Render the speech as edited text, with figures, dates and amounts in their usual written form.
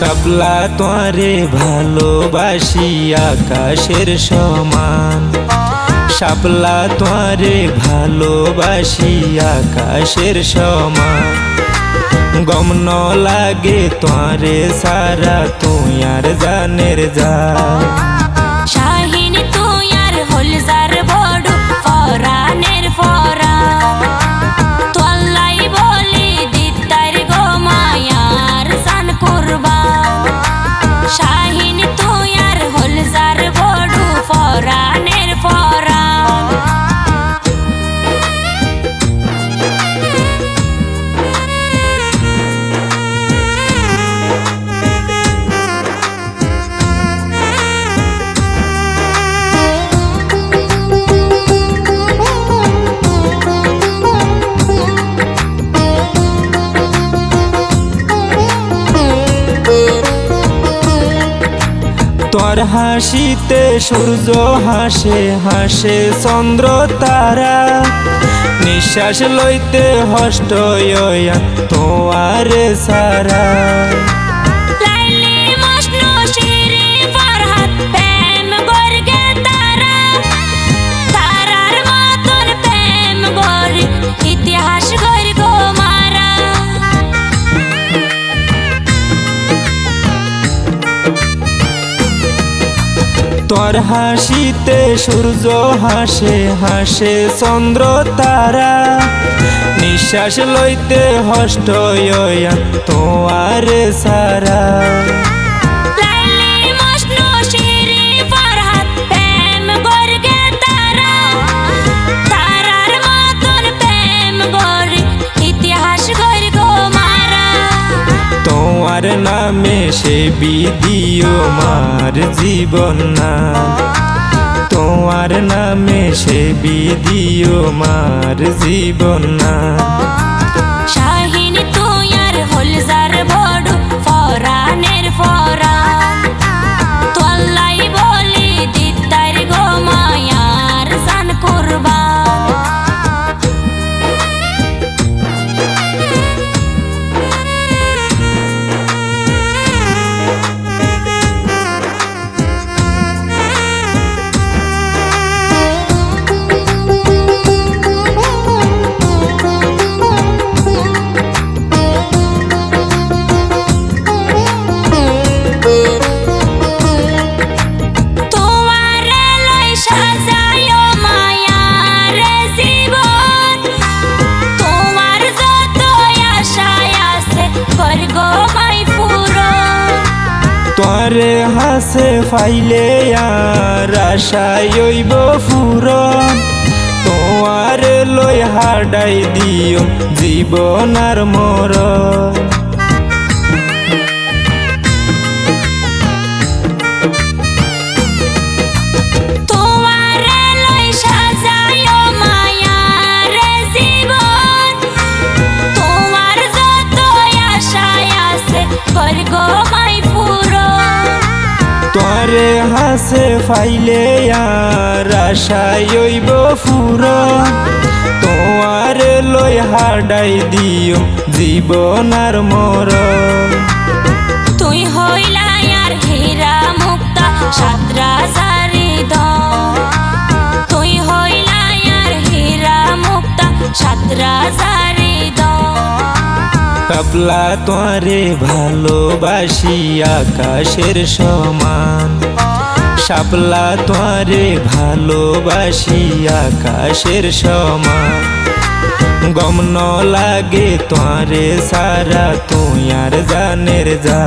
কাপলা তোরে ভালোবাসি আকাশের সমান, শাপলা তোরে ভালোবাসি আকাশের সমান। গম ন লাগে তোরে সারা তুই আর জানের যা। শাহিন তুই আর হলজার বড় ফরানের ফরান, তোল্লাই বলি দিতার গো মায়ার জান কুরবান। শাহিন তুই আর হলজার বড় ফরানের ফরান। তোর হাসিতে সূর্য হাসে হাসে চন্দ্র তারা, নিঃশ্বাস লইতে হষ্ট তোয়ারে সারা। লাইলি মজনু শিরি ফরহাদ প্রেম গর্গে তারা, তারার মতন প্রেম গরি ইতিহাস গরি গো মারা। তোর হাসিতে সূর্য হাসে হাসে চন্দ্র তারা, নিঃশ্বাস লইতে হষ্ট তোয়ারে সারা। লাইলি মজনু শিরি ফরহাদ প্রেম গর্গে তারা, তারার মতন প্রেম গরি ইতিহাস গরি গো মারা। তোমার নামে সে বিদিও মার জীবন না, তোমার নামে সে বিদিও মার জীবন না। শাহিন তুই আর হলজার বড় ফরানের ফরান, তোল্লাই বলি দিতার গো মায়ার জান কুরবান। তোরে হাসে ফাইলে আর আশায় হইব ফুরন, তোমার লই হাডাই দিও জীবন আর মরণ। তোরে হাসে ফাইলে আর আশায় হইব ফুরন, তোমার লই হাডাই দিও জীবন আর মরণ। তুই হইলা আর হীরা মুক্তা সাতরা সারি ধন, তুই হইলা আর হীরা মুক্তা সাতরা সারি ধন। কাপলা তোরে ভালোবাসি আকাশের সমান, শাপলা তোরে ভালোবাসি আকাশের সমান। গম ন লাগে তোরে সারা তুই আর জানের যা।